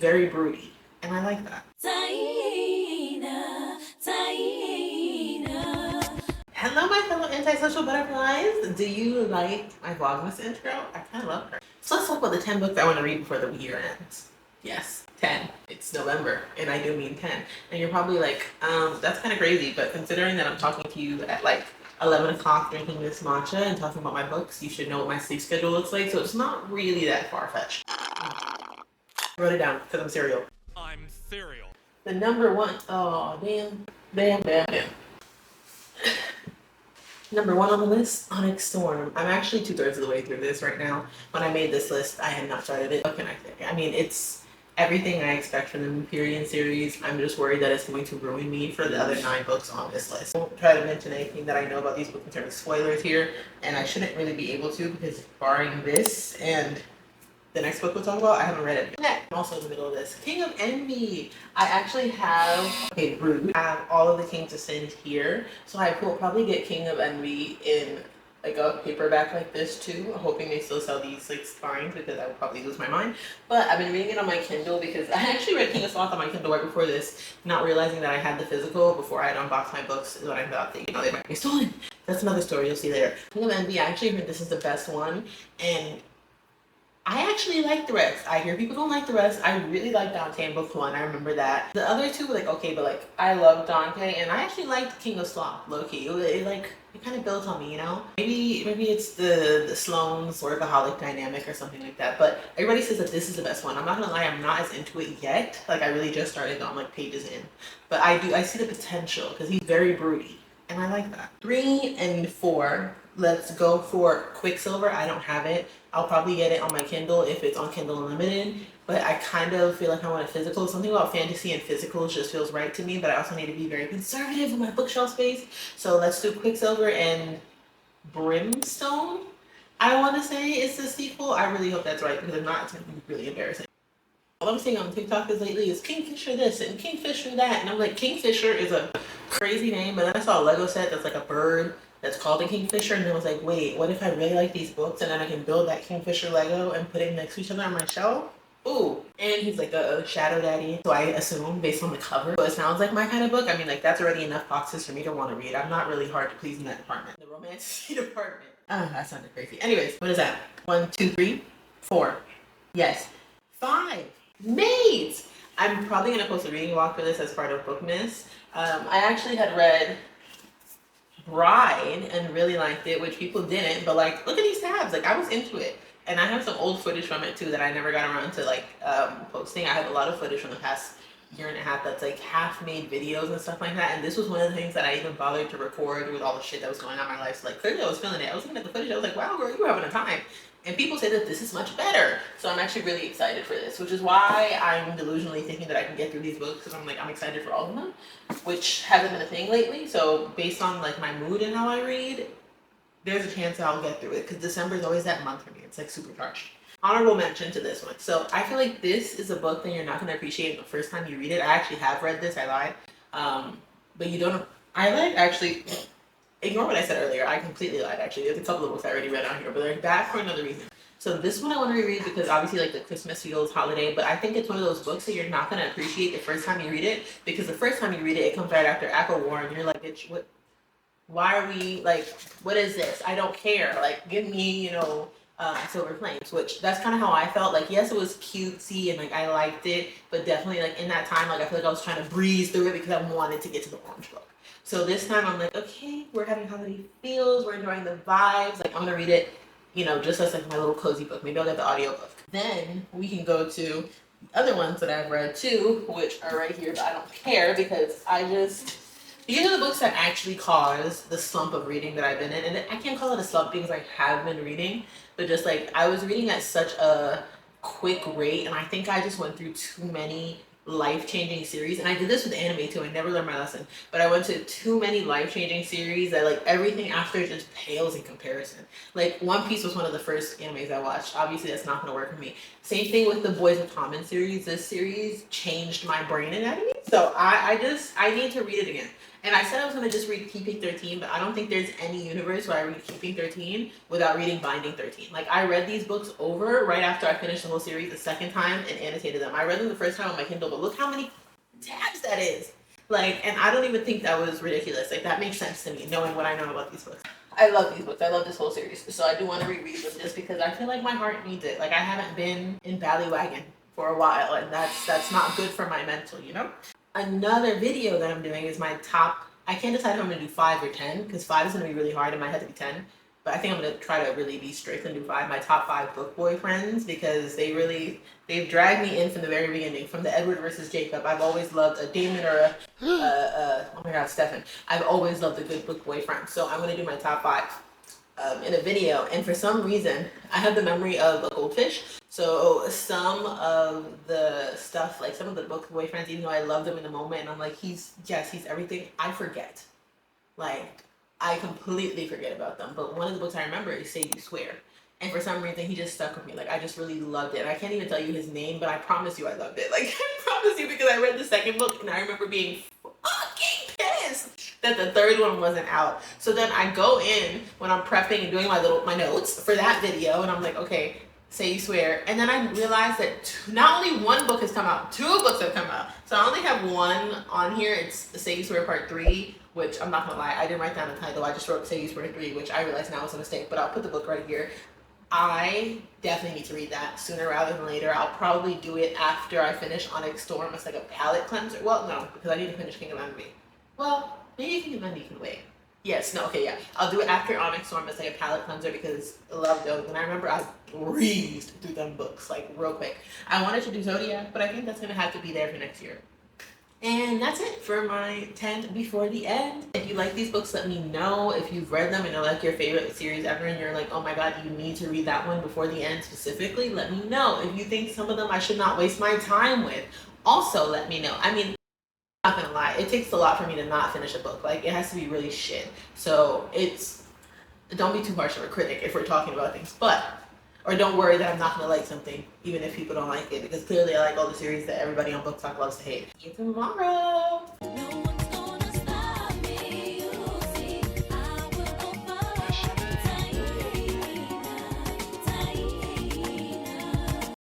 very broody, and I like that. Hello, my fellow antisocial butterflies. Do you like my Vlogmas intro? I kind of love her. So let's talk about the 10 books I want to read before the year ends. Yes, 10. It's November, and I do mean 10. And you're probably like, that's kind of crazy, but considering that I'm talking to you at like 11 o'clock drinking this matcha and talking about my books, you should know what my sleep schedule looks like, so it's not really that far-fetched. I wrote it down because I'm cereal. I'm cereal. The number one, oh, damn. Number one on the list, Onyx Storm. I'm actually 2/3 of the way through this right now. When I made this list, I had not started it. What can I say? I mean, it's everything I expect from the Empyrean series. I'm just worried that it's going to ruin me for the other 9 books on this list. I won't try to mention anything that I know about these books in terms of spoilers here, and I shouldn't really be able to because barring this and the next book we'll talk about, I haven't read it yet. I'm also in the middle of this. King of Envy. I actually have, okay, rude. I have all of the Kings of Sin here. So I will probably get King of Envy in like a paperback like this too. I'm hoping they still sell these like spines because I would probably lose my mind. But I've been reading it on my Kindle because I actually read King of Sloth on my Kindle right before this, not realizing that I had the physical before I had unboxed my books is when I thought that, you know, they might be stolen. That's another story you'll see later. King of Envy, I actually heard this is the best one, and I actually like the rest. I hear people don't like the rest. I really like Dante in book 1. I remember that. The other two were like, okay, but like, I love Dante, and I actually liked King of Sloth, low-key. It kind of built on me, you know? Maybe it's the Sloane's workaholic dynamic or something like that, but everybody says that this is the best one. I'm not gonna lie, I'm not as into it yet. Like, I really just started on like pages in. But I see the potential, because he's very broody, and I like that. 3 and 4. Let's go for Quicksilver. I don't have it. I'll probably get it on my Kindle if it's on Kindle Unlimited, but I kind of feel like I want a physical. Something about fantasy and physicals just feels right to me, but I also need to be very conservative with my bookshelf space. So let's do Quicksilver and Brimstone. I want to say it's the sequel. I really hope that's right, because if not, it's going to be really embarrassing. All I'm seeing on TikTok lately is Kingfisher this and Kingfisher that, and I'm like, Kingfisher is a crazy name, but then I saw a Lego set that's like a bird that's called a Kingfisher, and I was like, wait, what if I really like these books and then I can build that Kingfisher Lego and put it next to each other on my shelf? Ooh, and he's like a shadow daddy, so I assume based on the cover. So it sounds like my kind of book. I mean, like, that's already enough boxes for me to want to read. I'm not really hard to please in that department. The romance department. That sounded crazy. Anyways, what is that? 1, 2, 3, 4. Yes. 5. Maids! I'm probably going to post a reading vlog for this as part of Bookmas. I actually had read Bride and really liked it, which people didn't, but like, look at these tabs. Like, I was into it. And I have some old footage from it too that I never got around to like posting. I have a lot of footage from the past year and a half that's like half made videos and stuff like that, and this was one of the things that I even bothered to record with all the shit that was going on in my life. So like, clearly I was feeling it. I was looking at the footage, I was like, wow girl, you were having a time. And people say that this is much better. So I'm actually really excited for this, which is why I'm delusionally thinking that I can get through these books, because I'm like, I'm excited for all of them, which hasn't been a thing lately. So based on like my mood and how I read, there's a chance I'll get through it, because December is always that month for me. It's like supercharged. Honorable mention to this one. So I feel like this is a book that you're not going to appreciate the first time you read it. I actually have read this. I lied. But you don't. I like actually. Ignore what I said earlier. I completely lied, actually. There's a couple of books I already read on here, but they're bad for another reason. So this one I want to reread because obviously like the Christmas feels holiday, but I think it's one of those books that you're not going to appreciate the first time you read it, because the first time you read it, it comes right after Apple War, and you're like, bitch, what? Why are we, like, what is this? I don't care. Like, give me, you know, Silver Flames, which that's kind of how I felt. Like, yes, it was cutesy and like I liked it, but definitely like in that time, like I feel like I was trying to breeze through it because I wanted to get to the orange book. So this time I'm like, okay, we're having holiday feels, we're enjoying the vibes. Like, I'm gonna read it, you know, just as like my little cozy book. Maybe I'll get the audio book. Then we can go to the other ones that I've read too, which are right here, but I don't care because these are the books that actually caused the slump of reading that I've been in. And I can't call it a slump because I have been reading, but just like I was reading at such a quick rate, and I think I just went through too many life-changing series. And I did this with anime too. I never learned my lesson, but I went to too many life-changing series that like everything after just pales in comparison. Like, One Piece was one of the first animes I watched. Obviously that's not going to work for me. Same thing with the Boys of Tommen series. This series changed my brain anatomy. So I need to read it again. And I said I was going to just read Keeping 13, but I don't think there's any universe where I read Keeping 13 without reading Binding 13. Like, I read these books over right after I finished the whole series the second time and annotated them. I read them the first time on my Kindle, but look how many tabs that is. Like, and I don't even think that was ridiculous. Like, that makes sense to me, knowing what I know about these books. I love these books. I love this whole series. So I do want to reread them just because I feel like my heart needs it. Like, I haven't been in Ballywagon for a while, and that's not good for my mental, you know? Another video that I'm doing is my top, I can't decide if I'm going to do 5 or 10, because 5 is going to be really hard. It might have to be 10. But I think I'm going to try to really be strict and do 5. My top 5 book boyfriends, because they've dragged me in from the very beginning. From the Edward versus Jacob, I've always loved a Damon or oh my god, Stefan. I've always loved a good book boyfriend. So I'm going to do my top 5 in a video. And for some reason, I have the memory of a goldfish. So some of the stuff, like some of the book boyfriends, even though I love them in the moment, and I'm like, he's everything, I forget. Like, I completely forget about them. But one of the books I remember is Say You Swear. And for some reason, he just stuck with me. Like, I just really loved it. And I can't even tell you his name, but I promise you I loved it. Like, I promise you, because I read the second book, and I remember being fucking pissed that the third one wasn't out. So then I go in when I'm prepping and doing my notes for that video, and I'm like, okay, Say You Swear. And then I realized that not only one book has come out, 2 books have come out. So I only have one on here. It's Say You Swear Part 3, which I'm not gonna lie, I didn't write down the title. I just wrote Say You Swear 3, which I realize now was a mistake, but I'll put the book right here. I definitely need to read that sooner rather than later. I'll probably do it after I finish Onyx Storm. It's like a palate cleanser. Well, no, because I need to finish King of Envy. Well, maybe King of Envy can wait. Yes, no, okay, yeah. I'll do it after Onyx Storm as like a palate cleanser because I love those. And I remember I breezed through them books like real quick. I wanted to do Zodiac, but I think that's going to have to be there for next year. And that's it for my 10 before the end. If you like these books, let me know. If you've read them and they're like your favorite series ever and you're like, oh my god, you need to read that one before the end specifically, let me know. If you think some of them I should not waste my time with, also let me know. I mean, I'm not gonna lie, it takes a lot for me to not finish a book. Like, it has to be really shit. So don't be too harsh of a critic if we're talking about things. Or don't worry that I'm not gonna like something, even if people don't like it, because clearly I like all the series that everybody on Book Talk loves to hate. See you tomorrow!